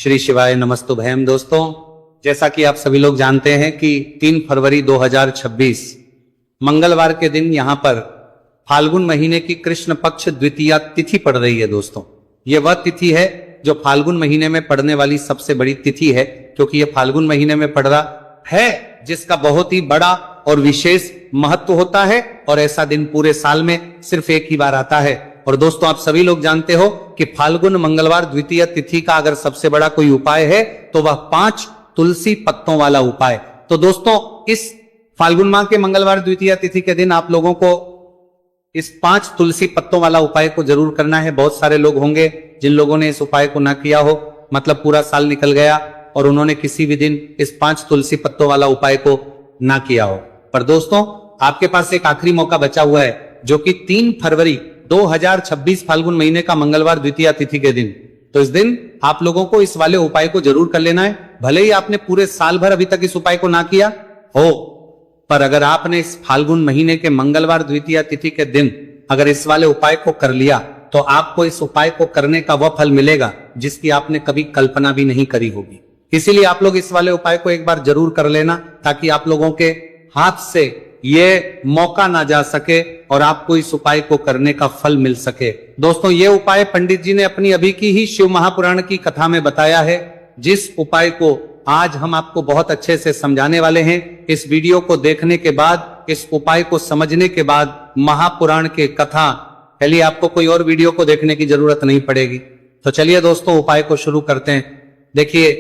श्री शिवाय नमस्तुभयम। दोस्तों, जैसा कि आप सभी लोग जानते हैं कि 3 फरवरी 2026 मंगलवार के दिन यहाँ पर फाल्गुन महीने की कृष्ण पक्ष द्वितीया तिथि पड़ रही है। दोस्तों, ये वह तिथि है जो फाल्गुन महीने में पड़ने वाली सबसे बड़ी तिथि है, क्योंकि ये फाल्गुन महीने में पड़ रहा है जिसका बहुत ही बड़ा और विशेष महत्व होता है, और ऐसा दिन पूरे साल में सिर्फ एक ही बार आता है। और दोस्तों, आप सभी लोग जानते हो कि फाल्गुन मंगलवार द्वितीय तिथि का अगर सबसे बड़ा कोई उपाय है तो वह 5 तुलसी पत्तों वाला उपाय। तो दोस्तों, इस फाल्गुन माह के मंगलवार द्वितीय तिथि के दिन आप लोगों को इस 5 तुलसी पत्तों वाला उपाय को जरूर करना है। बहुत सारे लोग होंगे जिन लोगों ने इस उपाय को ना किया हो, मतलब पूरा साल निकल गया और उन्होंने किसी भी दिन इस 5 तुलसी पत्तों वाला उपाय को ना किया हो। पर दोस्तों, आपके पास एक आखिरी मौका बचा हुआ है, जो कि 3 फरवरी 2026 फाल्गुन महीने का मंगलवार द्वितीय तिथि के दिन। तो इस दिन आप लोगों को इस वाले उपाय को जरूर कर लेना है। भले ही आपने पूरे साल भर अभी तक इस उपाय को ना किया हो, पर अगर आपने इस फाल्गुन महीने के मंगलवार द्वितीय तिथि के दिन अगर इस वाले उपाय को कर लिया तो आपको इस उपाय को करने का वह फल मिलेगा जिसकी आपने कभी कल्पना भी नहीं करी होगी। इसीलिए आप लोग इस वाले उपाय को एक बार जरूर कर लेना, ताकि आप लोगों के हाथ से ये मौका ना जा सके और आपको इस उपाय को करने का फल मिल सके। दोस्तों, ये उपाय पंडित जी ने अपनी अभी की ही शिव महापुराण की कथा में बताया है, जिस उपाय को आज हम आपको बहुत अच्छे से समझाने वाले हैं। इस वीडियो को देखने के बाद, इस उपाय को समझने के बाद महापुराण के कथा के लिए आपको कोई और वीडियो को देखने की जरूरत नहीं पड़ेगी। तो चलिए दोस्तों, उपाय को शुरू करते हैं। देखिए,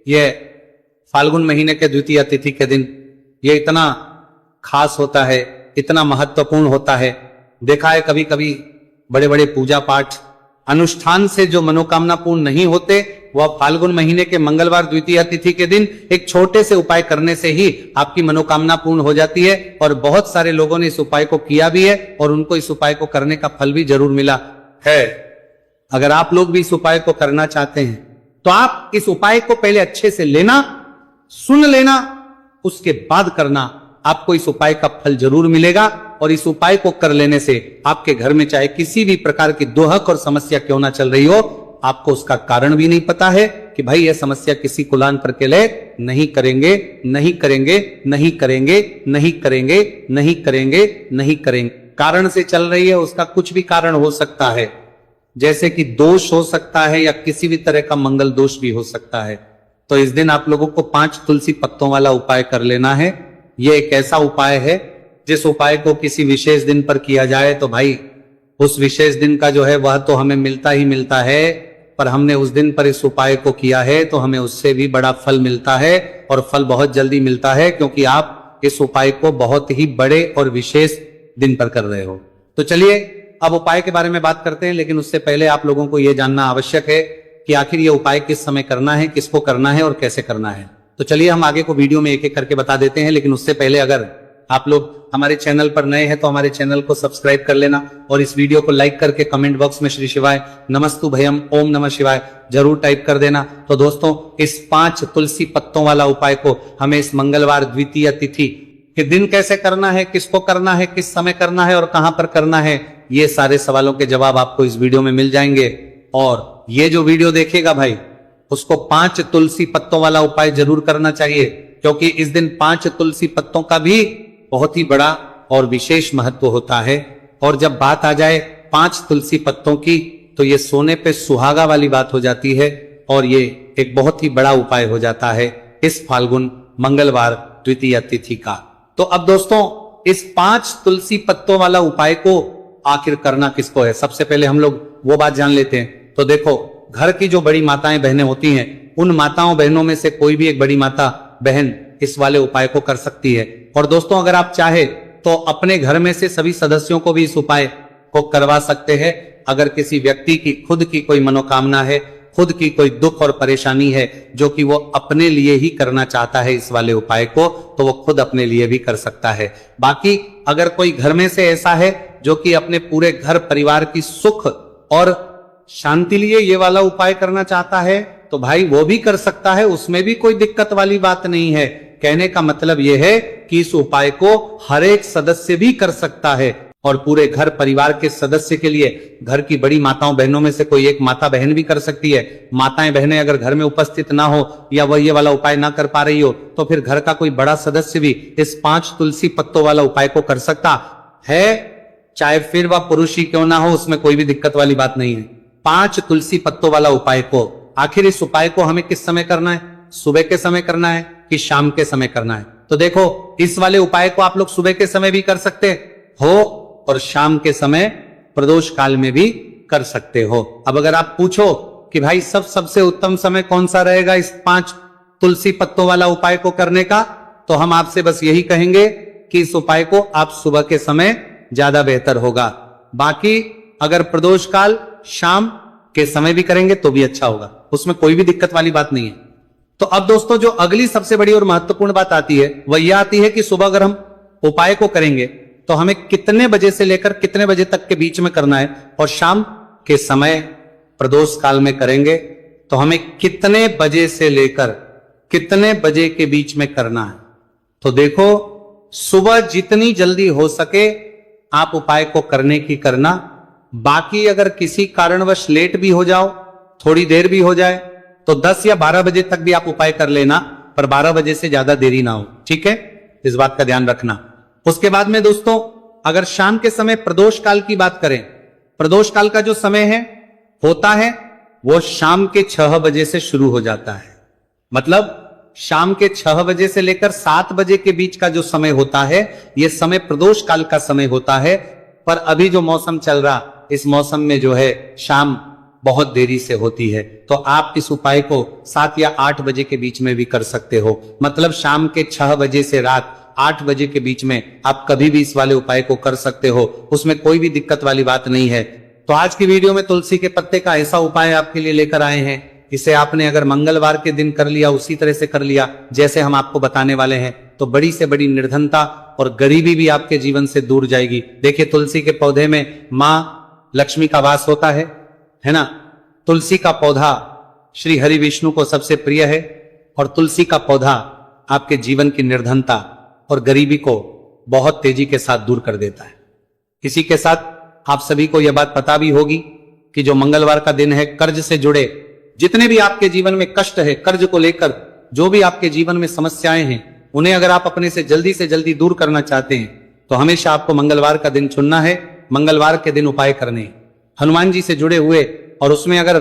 ये फाल्गुन महीने के द्वितीय तिथि के दिन ये इतना खास होता है, इतना महत्वपूर्ण होता है। देखा है कभी कभी बड़े बड़े पूजा पाठ अनुष्ठान से जो मनोकामना पूर्ण नहीं होते, वह फाल्गुन महीने के मंगलवार द्वितीय तिथि के दिन एक छोटे से उपाय करने से ही आपकी मनोकामना पूर्ण हो जाती है। और बहुत सारे लोगों ने इस उपाय को किया भी है और उनको इस उपाय को करने का फल भी जरूर मिला है। अगर आप लोग भी इस उपाय को करना चाहते हैं तो आप इस उपाय को पहले अच्छे से लेना, सुन लेना, उसके बाद करना। आपको इस उपाय का फल जरूर मिलेगा। और इस उपाय को कर लेने से आपके घर में चाहे किसी भी प्रकार की दुहक और समस्या क्यों ना चल रही हो, आपको उसका कारण भी नहीं पता है कि भाई यह समस्या किसी कुलांतर के लिए नहीं करेंगे, नहीं करेंगे, नहीं करेंगे, नहीं करेंगे, नहीं करेंगे, नहीं करेंगे, कारण से चल रही है। उसका कुछ भी कारण हो सकता है, जैसे कि दोष हो सकता है या किसी भी तरह का मंगल दोष भी हो सकता है। तो इस दिन आप लोगों को 5 तुलसी पत्तों वाला उपाय कर लेना है। यह एक ऐसा उपाय है जिस उपाय को किसी विशेष दिन पर किया जाए तो भाई उस विशेष दिन का जो है वह तो हमें मिलता ही मिलता है, पर हमने उस दिन पर इस उपाय को किया है तो हमें उससे भी बड़ा फल मिलता है, और फल बहुत जल्दी मिलता है, क्योंकि आप इस उपाय को बहुत ही बड़े और विशेष दिन पर कर रहे हो। तो चलिए अब उपाय के बारे में बात करते हैं, लेकिन उससे पहले आप लोगों को यह जानना आवश्यक है कि आखिर यह उपाय किस समय करना है, किसको करना है और कैसे करना है। तो चलिए हम आगे को वीडियो में एक एक करके बता देते हैं, लेकिन उससे पहले अगर आप लोग हमारे चैनल पर नए हैं तो हमारे चैनल को सब्सक्राइब कर लेना, और इस वीडियो को लाइक करके कमेंट बॉक्स में श्री शिवाय नमस्तुभयम ओम नमः शिवाय जरूर टाइप कर देना। तो दोस्तों, इस 5 तुलसी पत्तों वाला उपाय को हमें इस मंगलवार द्वितीय तिथि के दिन कैसे करना है, किसको करना है, किस समय करना है और कहां पर करना है, ये सारे सवालों के जवाब आपको इस वीडियो में मिल जाएंगे। और ये जो वीडियो देखेगा भाई, उसको 5 तुलसी पत्तों वाला उपाय जरूर करना चाहिए, क्योंकि इस दिन 5 तुलसी पत्तों का भी बहुत ही बड़ा और विशेष महत्व होता है। और जब बात आ जाए 5 तुलसी पत्तों की, तो ये सोने पे सुहागा वाली बात हो जाती है, और ये एक बहुत ही बड़ा उपाय हो जाता है इस फाल्गुन मंगलवार द्वितीय तिथि का। तो अब दोस्तों, इस 5 तुलसी पत्तों वाला उपाय को आखिर करना किसको है, सबसे पहले हम लोग वो बात जान लेते हैं। तो देखो, घर की जो बड़ी माताएं बहनें होती हैं, उन माताओं बहनों में से कोई भी एक बड़ी माता बहन इस वाले उपाय को कर सकती है। और दोस्तों, अगर आप चाहे तो अपने घर में से सभी सदस्यों को भी इस उपाय को करवा सकते हैं। अगर किसी व्यक्ति की खुद की कोई मनोकामना है, खुद की कोई दुख और परेशानी है जो कि वो अपने लिए ही करना चाहता है इस वाले उपाय को, तो वो खुद अपने लिए भी कर सकता है। बाकी अगर कोई घर में से ऐसा है जो कि अपने पूरे घर परिवार की सुख और शांति लिए ये वाला उपाय करना चाहता है, तो भाई वो भी कर सकता है, उसमें भी कोई दिक्कत वाली बात नहीं है। कहने का मतलब यह है कि इस उपाय को हर एक सदस्य भी कर सकता है, और पूरे घर परिवार के सदस्य के लिए, घर की बड़ी माताओं बहनों में से कोई एक माता बहन भी कर सकती है। माताएं बहनें अगर घर में उपस्थित ना हो या वह ये वाला उपाय ना कर पा रही हो तो फिर घर का कोई बड़ा सदस्य भी इस 5 तुलसी पत्तों वाला उपाय को कर सकता है, चाहे फिर वह पुरुष ही क्यों ना हो, उसमें कोई भी दिक्कत वाली बात नहीं है। 5 तुलसी पत्तों वाला उपाय को, आखिर इस उपाय को हमें किस समय करना है? सुबह के समय करना है कि शाम के समय करना है? तो देखो, इस वाले उपाय को आप लोग सुबह के समय भी कर सकते हो और शाम के समय प्रदोष काल में भी कर सकते हो। अब अगर आप पूछो कि भाई सबसे उत्तम समय कौन सा रहेगा इस 5 तुलसी पत्तों वाला उपाय को करने का, तो हम आपसे बस यही कहेंगे कि इस उपाय को आप सुबह के समय ज्यादा बेहतर होगा। बाकी अगर प्रदोष काल शाम के समय भी करेंगे तो भी अच्छा होगा, उसमें कोई भी दिक्कत वाली बात नहीं है। तो अब दोस्तों, जो अगली सबसे बड़ी और महत्वपूर्ण बात आती है वह यह आती है कि सुबह अगर हम उपाय को करेंगे तो हमें कितने बजे से लेकर कितने बजे तक के बीच में करना है, और शाम के समय प्रदोष काल में करेंगे तो हमें कितने बजे से लेकर कितने बजे के बीच में करना है। तो देखो, सुबह जितनी जल्दी हो सके आप उपाय को करने की करना। बाकी अगर किसी कारणवश लेट भी हो जाओ, थोड़ी देर भी हो जाए, तो 10 या 12 बजे तक भी आप उपाय कर लेना, पर 12 बजे से ज्यादा देरी ना हो, ठीक है? इस बात का ध्यान रखना। उसके बाद में दोस्तों, अगर शाम के समय प्रदोष काल की बात करें, प्रदोष काल का जो समय है होता है वो शाम के 6 बजे से शुरू हो जाता है। मतलब शाम के 6 बजे से लेकर 7 बजे के बीच का जो समय होता है, यह समय प्रदोष काल का समय होता है। पर अभी जो मौसम चल रहा, इस मौसम में जो है शाम बहुत देरी से होती है, तो आप इस उपाय को 7 या 8 बजे के बीच में भी कर सकते हो। मतलब शाम के 6 बजे से रात 8 बजे के बीच में आप कभी भी इस वाले उपाय को कर सकते हो, उसमें कोई भी दिक्कत वाली बात नहीं है। तो आज की वीडियो में तुलसी के पत्ते का ऐसा उपाय आपके लिए लेकर आए हैं, इसे आपने अगर मंगलवार के दिन कर लिया, उसी तरह से कर लिया जैसे हम आपको बताने वाले हैं, तो बड़ी से बड़ी निर्धनता और गरीबी भी आपके जीवन से दूर जाएगी। देखिए, तुलसी के पौधे में मां लक्ष्मी का वास होता है ना? तुलसी का पौधा श्री हरि विष्णु को सबसे प्रिय है, और तुलसी का पौधा आपके जीवन की निर्धनता और गरीबी को बहुत तेजी के साथ दूर कर देता है। इसी के साथ आप सभी को यह बात पता भी होगी कि जो मंगलवार का दिन है, कर्ज से जुड़े जितने भी आपके जीवन में कष्ट है, कर्ज को लेकर जो भी आपके जीवन में समस्याएं हैं, उन्हें अगर आप अपने से जल्दी दूर करना चाहते हैं तो हमेशा आपको मंगलवार का दिन चुनना है, मंगलवार के दिन उपाय करने हनुमान जी से जुड़े हुए, और उसमें अगर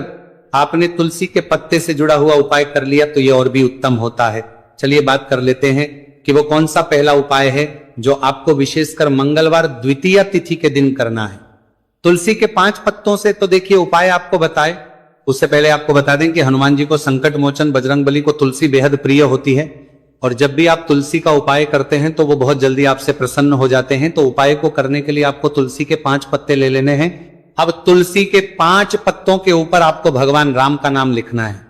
आपने तुलसी के पत्ते से जुड़ा हुआ उपाय कर लिया तो यह और भी उत्तम होता है। चलिए बात कर लेते हैं कि वो कौन सा पहला उपाय है जो आपको विशेषकर मंगलवार द्वितीया तिथि के दिन करना है। तुलसी के 5 पत्तों से तो देखिए उपाय आपको बताए, उससे पहले आपको बता दें कि हनुमान जी को संकट मोचन बजरंगबली को तुलसी बेहद प्रिय होती है, और जब भी आप तुलसी का उपाय करते हैं तो वो बहुत जल्दी आपसे प्रसन्न हो जाते हैं। तो उपाय को करने के लिए आपको तुलसी के 5 पत्ते ले लेने हैं। अब तुलसी के 5 पत्तों के ऊपर आपको भगवान राम का नाम लिखना है।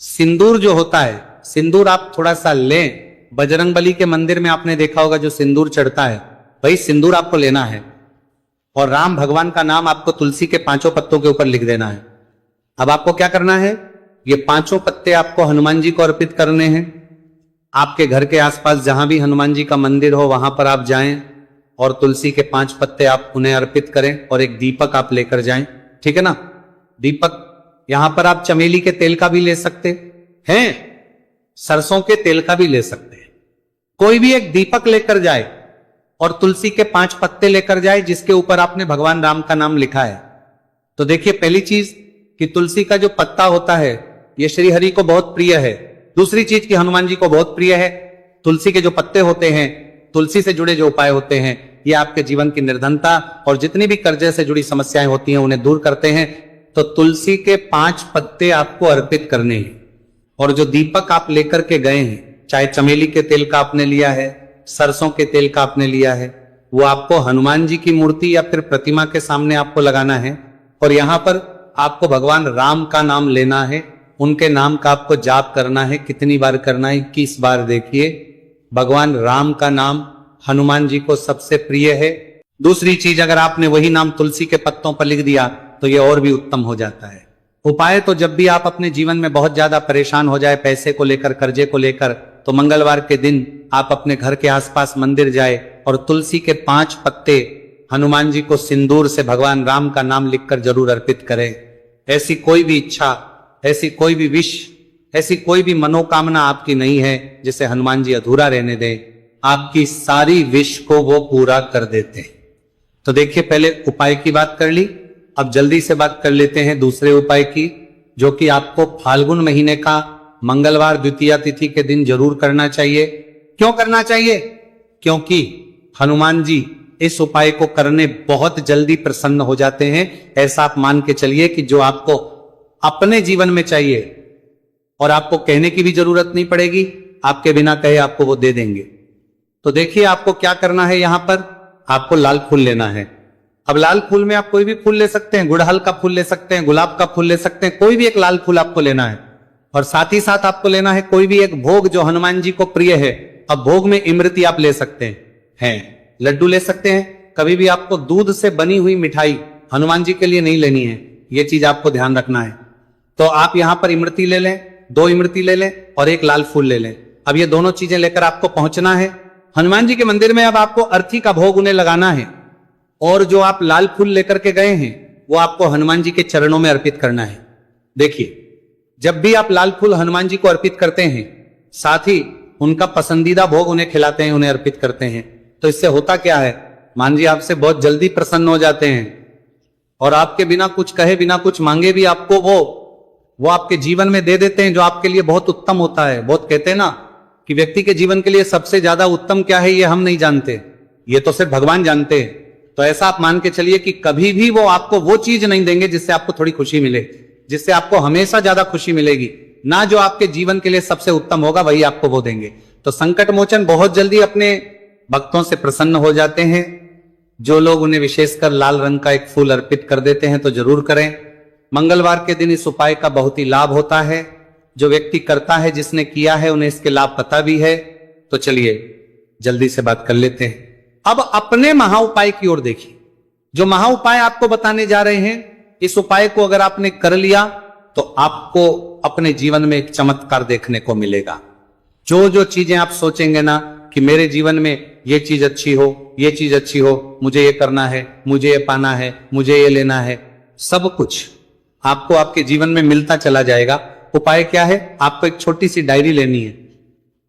सिंदूर जो होता है, सिंदूर आप थोड़ा सा लें। बजरंगबली के मंदिर में आपने देखा होगा जो सिंदूर चढ़ता है, वही सिंदूर आपको लेना है, और राम भगवान का नाम आपको तुलसी के 5 पत्तों के ऊपर लिख देना है। अब आपको क्या करना है, ये 5 पत्ते आपको हनुमान जी को अर्पित करने हैं। आपके घर के आसपास जहां भी हनुमान जी का मंदिर हो वहां पर आप जाएं और तुलसी के 5 पत्ते आप उन्हें अर्पित करें, और एक दीपक आप लेकर जाएं, ठीक है ना? दीपक यहां पर आप चमेली के तेल का भी ले सकते हैं, सरसों के तेल का भी ले सकते हैं। कोई भी एक दीपक लेकर जाए और तुलसी के 5 पत्ते लेकर जाए जिसके ऊपर आपने भगवान राम का नाम लिखा है। तो देखिए, पहली चीज कि तुलसी का जो पत्ता होता है यह श्री हरि को बहुत प्रिय है। दूसरी चीज कि हनुमान जी को बहुत प्रिय है। तुलसी के जो पत्ते होते हैं, तुलसी से जुड़े जो उपाय होते हैं, ये आपके जीवन की निर्धनता और जितनी भी कर्जे से जुड़ी समस्याएं होती हैं उन्हें दूर करते हैं। तो तुलसी के 5 पत्ते आपको अर्पित करने हैं, और जो दीपक आप लेकर के गए हैं, चाहे चमेली के तेल का आपने लिया है, सरसों के तेल का आपने लिया है, वो आपको हनुमान जी की मूर्ति या फिर प्रतिमा के सामने आपको लगाना है, और यहां पर आपको भगवान राम का नाम लेना है, उनके नाम का आपको जाप करना है। कितनी बार करना है? 21 बार। देखिए, भगवान राम का नाम हनुमान जी को सबसे प्रिय है। दूसरी चीज, अगर आपने वही नाम तुलसी के पत्तों पर लिख दिया तो यह और भी उत्तम हो जाता है। उपाय तो जब भी आप अपने जीवन में बहुत ज्यादा परेशान हो जाए, पैसे को लेकर, कर्जे को लेकर, तो मंगलवार के दिन आप अपने घर के आसपास मंदिर जाए और तुलसी के 5 पत्ते हनुमान जी को सिंदूर से भगवान राम का नाम लिखकर जरूर अर्पित करें। ऐसी कोई भी इच्छा, ऐसी कोई भी विश, ऐसी कोई भी मनोकामना आपकी नहीं है जिसे हनुमान जी अधूरा रहने दें। आपकी सारी विश को वो पूरा कर देते हैं। तो देखिए, पहले उपाय की बात कर ली, अब जल्दी से बात कर लेते हैं दूसरे उपाय की, जो कि आपको फाल्गुन महीने का मंगलवार द्वितीया तिथि के दिन जरूर करना चाहिए। क्यों करना चाहिए? क्योंकि हनुमान जी इस उपाय को करने बहुत जल्दी प्रसन्न हो जाते हैं। ऐसा आप मान के चलिए कि जो आपको अपने जीवन में चाहिए और आपको कहने की भी जरूरत नहीं पड़ेगी, आपके बिना कहे आपको वो दे देंगे। तो देखिए, आपको क्या करना है, यहां पर आपको लाल फूल लेना है। अब लाल फूल में आप कोई भी फूल ले सकते हैं, गुड़हल का फूल ले सकते हैं, गुलाब का फूल ले सकते हैं, कोई भी एक लाल फूल आपको लेना है। और साथ ही साथ आपको लेना है कोई भी एक भोग जो हनुमान जी को प्रिय है। अब भोग में इमरती आप ले सकते हैं, लड्डू ले सकते हैं। कभी भी आपको दूध से बनी हुई मिठाई हनुमान जी के लिए नहीं लेनी है, यह चीज आपको ध्यान रखना है। तो आप यहां पर इमरती ले लें, 2 इमरती ले लें और एक लाल फूल ले लें। अब ये दोनों चीजें लेकर आपको पहुंचना है हनुमान जी के मंदिर में। अब आपको अर्थी का भोग उन्हें लगाना है और जो आप लाल फूल लेकर के गए हैं वो आपको हनुमान जी के चरणों में अर्पित करना है। देखिए, जब भी आप लाल फूल हनुमान जी को अर्पित करते हैं, साथ ही उनका पसंदीदा भोग उन्हें खिलाते हैं, उन्हें अर्पित करते हैं, तो इससे होता क्या है, मान जी आपसे बहुत जल्दी प्रसन्न हो जाते हैं और आपके बिना कुछ कहे, बिना कुछ मांगे भी आपको वो आपके जीवन में दे देते हैं, जो आपके लिए बहुत उत्तम होता है। बहुत कहते हैं ना कि व्यक्ति के जीवन के लिए सबसे ज्यादा उत्तम क्या है, ये हम नहीं जानते, ये तो सिर्फ भगवान जानते हैं। तो ऐसा आप मान के चलिए कि कभी भी वो आपको वो चीज नहीं देंगे जिससे आपको थोड़ी खुशी मिले, जिससे आपको हमेशा ज्यादा खुशी मिलेगी ना। जो आपके जीवन के लिए सबसे उत्तम होगा वही आपको वो देंगे। तो संकट मोचन बहुत जल्दी अपने भक्तों से प्रसन्न हो जाते हैं। जो लोग उन्हें विशेषकर लाल रंग का एक फूल अर्पित कर देते हैं तो जरूर करें। मंगलवार के दिन इस उपाय का बहुत ही लाभ होता है। जो व्यक्ति करता है, जिसने किया है, उन्हें इसके लाभ पता भी है। तो चलिए जल्दी से बात कर लेते हैं। अब अपने महा उपाय की ओर देखिए। जो महा उपाय आपको बताने जा रहे हैं, इस उपाय को अगर आपने कर लिया तो आपको अपने जीवन में एक चमत्कार देखने को मिलेगा। जो जो चीजें आप सोचेंगे ना कि मेरे जीवन में ये चीज अच्छी हो, ये चीज अच्छी हो, मुझे ये करना है, मुझे ये पाना है, मुझे ये लेना है, सब कुछ आपको आपके जीवन में मिलता चला जाएगा। उपाय क्या है? आपको एक छोटी सी डायरी लेनी है।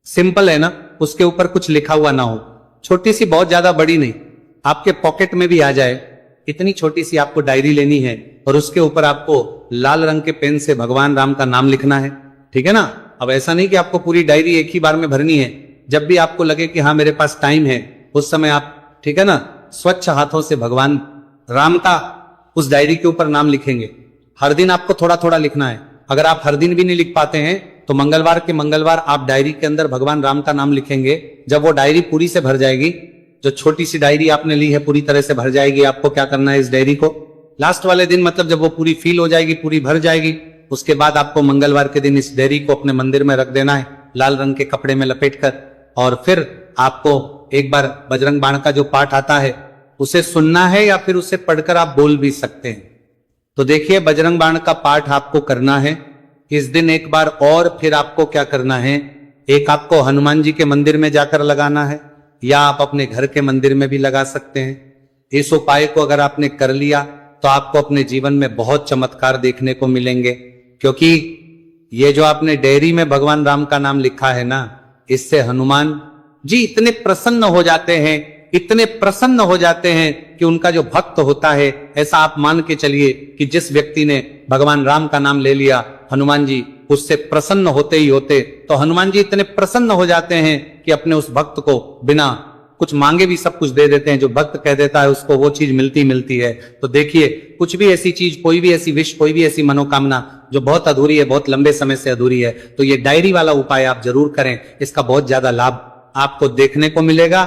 सिंपल है ना, उसके ऊपर कुछ लिखा हुआ ना हो, छोटी सी, बहुत ज्यादा बड़ी नहीं, आपके पॉकेट में भी आ जाए, इतनी छोटी सी आपको डायरी लेनी है और उसके ऊपर आपको लाल रंग के पेन से भगवान राम का नाम लिखना है। ठीक है ना? अब ऐसा नहीं कि आपको पूरी डायरी एक ही बार में भरनी है। जब भी आपको लगे कि हाँ मेरे पास टाइम है, उस समय आप, ठीक है ना, स्वच्छ हाथों से भगवान राम का उस डायरी के ऊपर नाम लिखेंगे। हर दिन आपको थोड़ा थोड़ा लिखना है। अगर आप हर दिन भी नहीं लिख पाते हैं तो मंगलवार के मंगलवार आप डायरी के अंदर भगवान राम का नाम लिखेंगे। जब वो डायरी पूरी से भर जाएगी, जो छोटी सी डायरी आपने ली है पूरी तरह से भर जाएगी, आपको क्या करना है, इस डायरी को लास्ट वाले दिन, मतलब जब वो पूरी फिल हो जाएगी, पूरी भर जाएगी, उसके बाद आपको मंगलवार के दिन इस डायरी को अपने मंदिर में रख देना है, लाल रंग के कपड़े में लपेटकर। और फिर आपको एक बार बजरंग बाण का जो पाठ आता है उसे सुनना है या फिर उसे पढ़कर आप बोल भी सकते हैं। तो देखिए, बजरंग बाण का पाठ आपको करना है इस दिन एक बार। और फिर आपको क्या करना है, एक आपको हनुमान जी के मंदिर में जाकर लगाना है या आप अपने घर के मंदिर में भी लगा सकते हैं। इस उपाय को अगर आपने कर लिया तो आपको अपने जीवन में बहुत चमत्कार देखने को मिलेंगे, क्योंकि ये जो आपने डायरी में भगवान राम का नाम लिखा है ना, इससे हनुमान जी इतने प्रसन्न हो जाते हैं, इतने प्रसन्न हो जाते हैं कि उनका जो भक्त होता है, ऐसा आप मान के चलिए कि जिस व्यक्ति ने भगवान राम का नाम ले लिया, हनुमान जी उससे प्रसन्न होते ही होते। तो हनुमान जी इतने प्रसन्न हो जाते हैं कि अपने उस भक्त को बिना कुछ मांगे भी सब कुछ दे देते हैं। जो भक्त कह देता है उसको वो चीज मिलती है। तो देखिए, कुछ भी ऐसी चीज, कोई भी ऐसी विश, कोई भी ऐसी मनोकामना जो बहुत अधूरी है, बहुत लंबे समय से अधूरी है, तो ये डायरी वाला उपाय आप जरूर करें। इसका बहुत ज्यादा लाभ आपको देखने को मिलेगा।